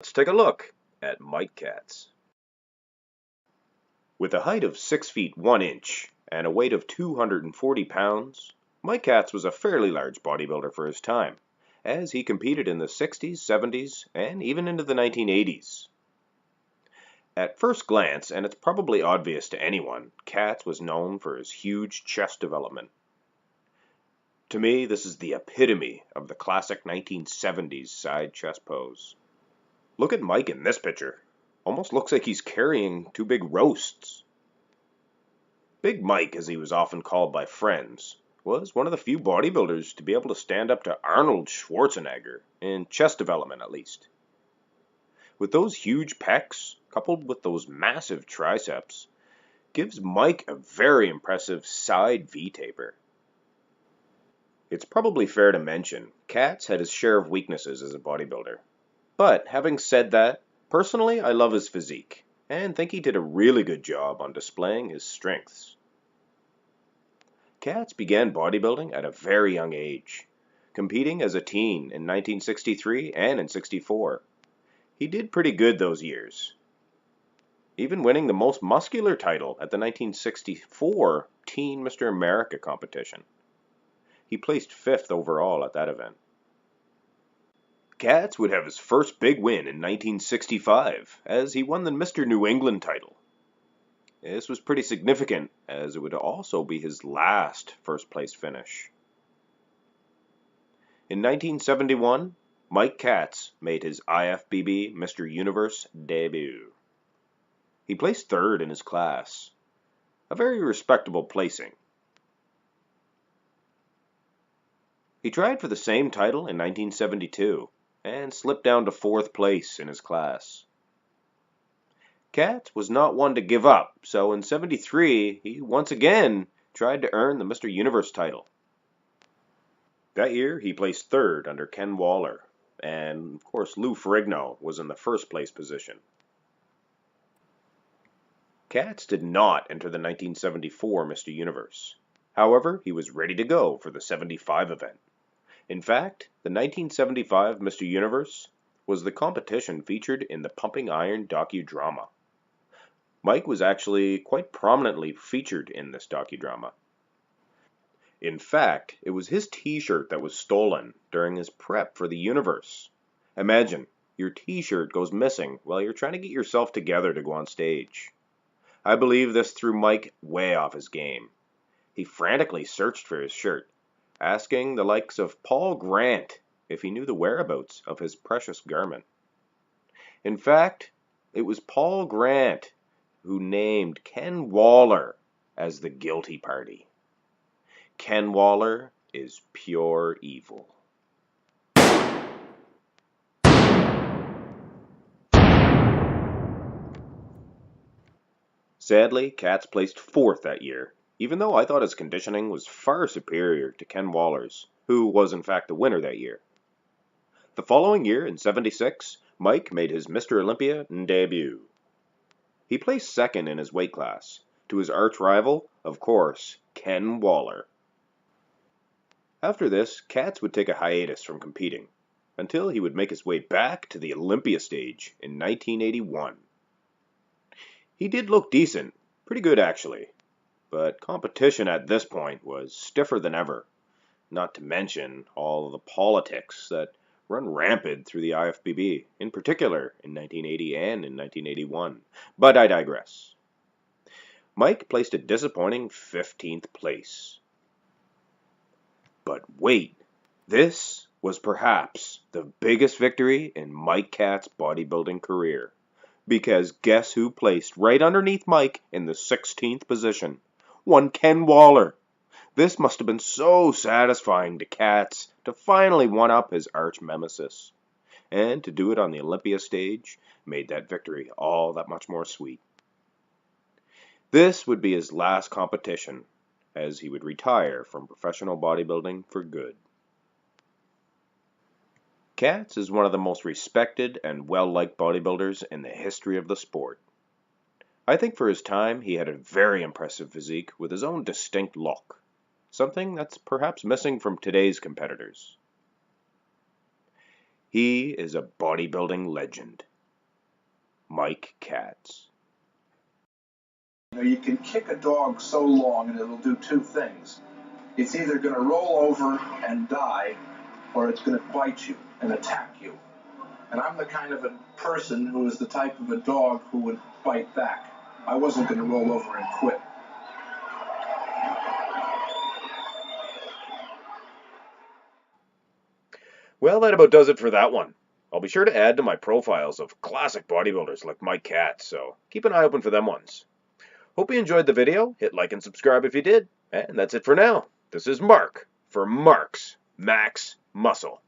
Let's take a look at Mike Katz. With a height of 6 feet 1 inch and a weight of 240 pounds, Mike Katz was a fairly large bodybuilder for his time, as he competed in the 60s, 70s, and even into the 1980s. At first glance, and it's probably obvious to anyone, Katz was known for his huge chest development. To me, this is the epitome of the classic 1970s side chest pose. Look at Mike in this picture. Almost looks like he's carrying two big roasts. Big Mike, as he was often called by friends, was one of the few bodybuilders to be able to stand up to Arnold Schwarzenegger, in chest development at least. With those huge pecs, coupled with those massive triceps, gives Mike a very impressive side V-taper. It's probably fair to mention, Katz had his share of weaknesses as a bodybuilder. But having said that, personally I love his physique, and think he did a really good job on displaying his strengths. Katz began bodybuilding at a very young age, competing as a teen in 1963 and in '64. He did pretty good those years, even winning the most muscular title at the 1964 Teen Mr. America competition. He placed 5th overall at that event. Katz would have his first big win in 1965, as he won the Mr. New England title. This was pretty significant, as it would also be his last first-place finish. In 1971, Mike Katz made his IFBB Mr. Universe debut. He placed 3rd in his class, a very respectable placing. He tried for the same title in 1972, and slipped down to 4th place in his class. Katz was not one to give up, so in '73 he once again tried to earn the Mr. Universe title. That year he placed 3rd under Ken Waller, and of course Lou Ferrigno was in the 1st place position. Katz did not enter the 1974 Mr. Universe. However, he was ready to go for the '75 event. In fact, the 1975 Mr. Universe was the competition featured in the Pumping Iron docudrama. Mike was actually quite prominently featured in this docudrama. In fact, it was his t-shirt that was stolen during his prep for the Universe. Imagine, your t-shirt goes missing while you're trying to get yourself together to go on stage. I believe this threw Mike way off his game. He frantically searched for his shirt, asking the likes of Paul Grant if he knew the whereabouts of his precious garment. In fact, it was Paul Grant who named Ken Waller as the guilty party. Ken Waller is pure evil. Sadly, Katz placed 4th that year, even though I thought his conditioning was far superior to Ken Waller's, who was in fact the winner that year. The following year, in '76, Mike made his Mr. Olympia debut. He placed 2nd in his weight class, to his arch rival, of course, Ken Waller. After this, Katz would take a hiatus from competing, until he would make his way back to the Olympia stage in 1981. He did look decent, pretty good actually, but competition at this point was stiffer than ever, not to mention all the politics that run rampant through the IFBB, in particular in 1980 and in 1981. But I digress. Mike placed a disappointing 15th place. But wait, this was perhaps the biggest victory in Mike Katz's bodybuilding career. Because guess who placed right underneath Mike in the 16th position? One Ken Waller. This must have been so satisfying to Katz to finally one-up his arch nemesis. And to do it on the Olympia stage made that victory all that much more sweet. This would be his last competition, as he would retire from professional bodybuilding for good. Katz is one of the most respected and well-liked bodybuilders in the history of the sport. I think for his time he had a very impressive physique with his own distinct look, something that's perhaps missing from today's competitors. He is a bodybuilding legend. Mike Katz. You can kick a dog so long and it'll do two things. It's either going to roll over and die, or it's going to bite you and attack you. And I'm the kind of a person who is the type of a dog who would bite back. I wasn't going to roll over and quit. Well, that about does it for that one. I'll be sure to add to my profiles of classic bodybuilders like Mike Katz, so keep an eye open for them ones. Hope you enjoyed the video. Hit like and subscribe if you did. And that's it for now. This is Mark for Mark's Max Muscle.